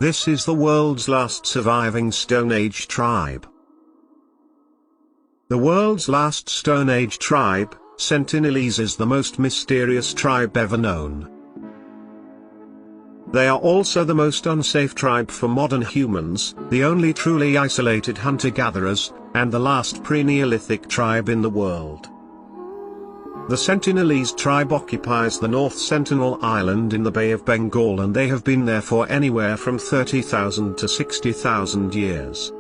This is the world's last surviving Stone Age tribe. The world's last Stone Age tribe, Sentinelese, is the most mysterious tribe ever known. They are also the most unsafe tribe for modern humans, the only truly isolated hunter-gatherers, and the last pre-Neolithic tribe in the world. The Sentinelese tribe occupies the North Sentinel Island in the Bay of Bengal, and they have been there for anywhere from 30,000 to 60,000 years.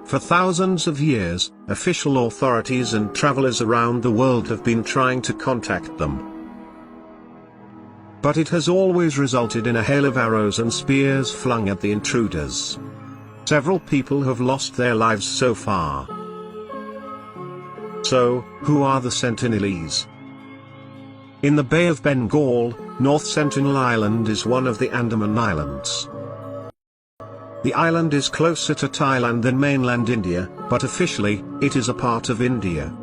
For thousands of years, official authorities and travelers around the world have been trying to contact them. But it has always resulted in a hail of arrows and spears flung at the intruders. Several people have lost their lives so far. So, who are the Sentinelese? In the Bay of Bengal, North Sentinel Island is one of the Andaman Islands. The island is closer to Thailand than mainland India, but officially, it is a part of India.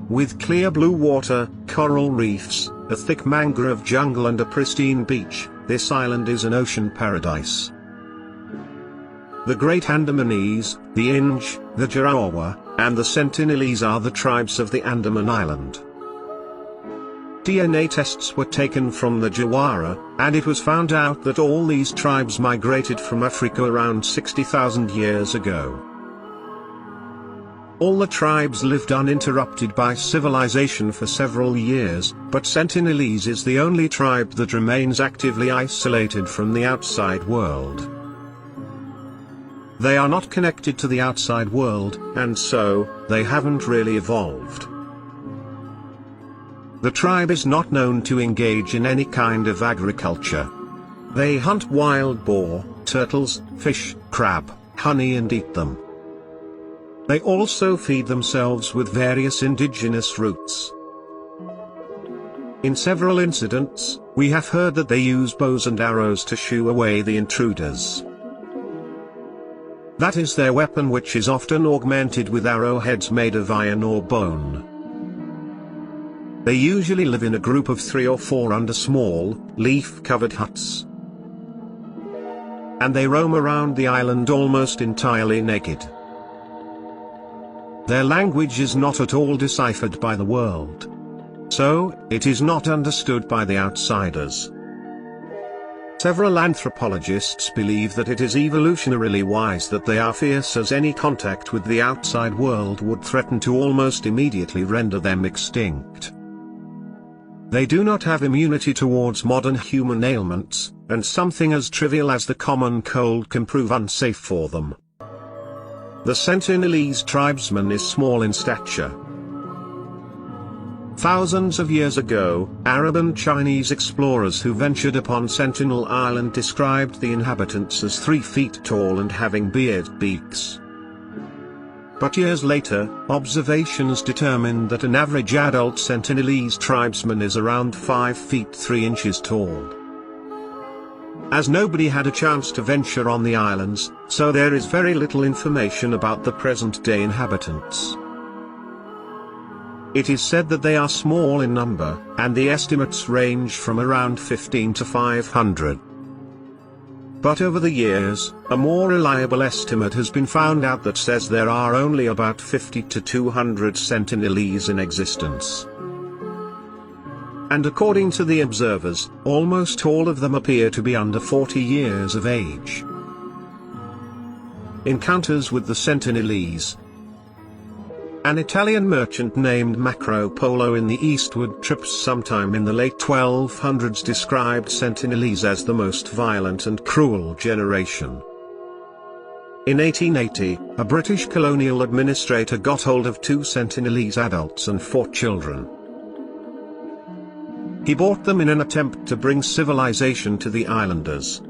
With clear blue water, coral reefs, a thick mangrove jungle and a pristine beach, this island is an ocean paradise. The Great Andamanese, the Inge, the Jarawa, and the Sentinelese are the tribes of the Andaman Island. DNA tests were taken from the Jawara, and it was found out that all these tribes migrated from Africa around 60,000 years ago. All the tribes lived uninterrupted by civilization for several years, but Sentinelese is the only tribe that remains actively isolated from the outside world. They are not connected to the outside world, and so, they haven't really evolved. The tribe is not known to engage in any kind of agriculture. They hunt wild boar, turtles, fish, crab, honey and eat them. They also feed themselves with various indigenous roots. In several incidents, we have heard that they use bows and arrows to shoo away the intruders. That is their weapon, which is often augmented with arrowheads made of iron or bone. They usually live in a group of 3 or 4 under small, leaf-covered huts. And they roam around the island almost entirely naked. Their language is not at all deciphered by the world. So, it is not understood by the outsiders. Several anthropologists believe that it is evolutionarily wise that they are fierce, as any contact with the outside world would threaten to almost immediately render them extinct. They do not have immunity towards modern human ailments, and something as trivial as the common cold can prove unsafe for them. The Sentinelese tribesman is small in stature. Thousands of years ago, Arab and Chinese explorers who ventured upon Sentinel Island described the inhabitants as 3 feet tall and having beard beaks. But years later, observations determined that an average adult Sentinelese tribesman is around 5 feet 3 inches tall. As nobody had a chance to venture on the islands, so there is very little information about the present-day inhabitants. It is said that they are small in number, and the estimates range from around 15 to 500. But over the years, a more reliable estimate has been found out that says there are only about 50 to 200 Sentinelese in existence. And according to the observers, almost all of them appear to be under 40 years of age. Encounters with the Sentinelese. An Italian merchant named Marco Polo in the eastward trips sometime in the late 1200s described Sentinelese as the most violent and cruel generation. In 1880, a British colonial administrator got hold of 2 Sentinelese adults and 4 children. He bought them in an attempt to bring civilization to the islanders.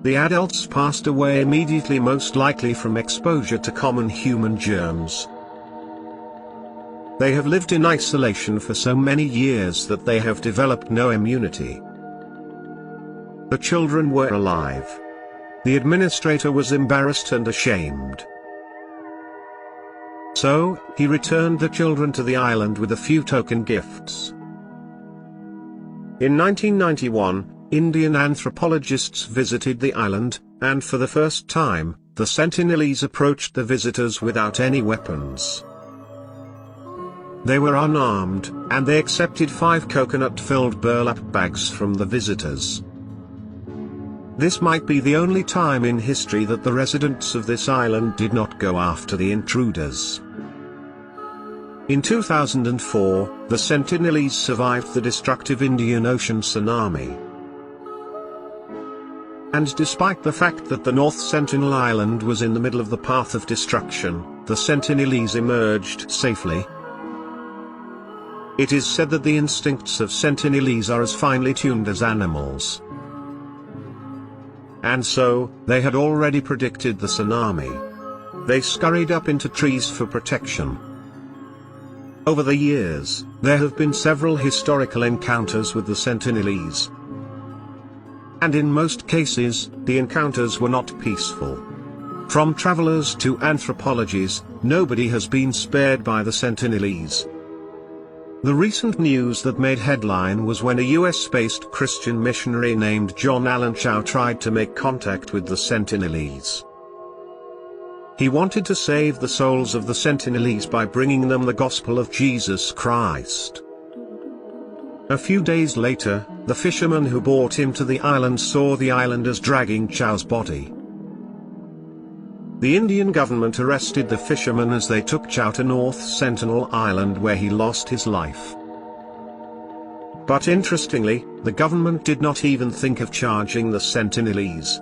The adults passed away immediately, most likely from exposure to common human germs. They have lived in isolation for so many years that they have developed no immunity. The children were alive. The administrator was embarrassed and ashamed. So, he returned the children to the island with a few token gifts. In 1991, Indian anthropologists visited the island, and for the first time, the Sentinelese approached the visitors without any weapons. They were unarmed, and they accepted 5 coconut-filled burlap bags from the visitors. This might be the only time in history that the residents of this island did not go after the intruders. In 2004, the Sentinelese survived the destructive Indian Ocean tsunami. And despite the fact that the North Sentinel Island was in the middle of the path of destruction, the Sentinelese emerged safely. It is said that the instincts of Sentinelese are as finely tuned as animals. And so, they had already predicted the tsunami. They scurried up into trees for protection. Over the years, there have been several historical encounters with the Sentinelese. And in most cases, the encounters were not peaceful. From travelers to anthropologists, nobody has been spared by the Sentinelese. The recent news that made headline was when a US-based Christian missionary named John Allen Chau tried to make contact with the Sentinelese. He wanted to save the souls of the Sentinelese by bringing them the gospel of Jesus Christ. A few days later, the fishermen who brought him to the island saw the islanders dragging Chau's body. The Indian government arrested the fishermen as they took Chau to North Sentinel Island, where he lost his life. But interestingly, the government did not even think of charging the Sentinelese.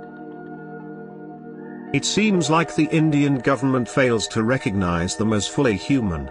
It seems like the Indian government fails to recognize them as fully human.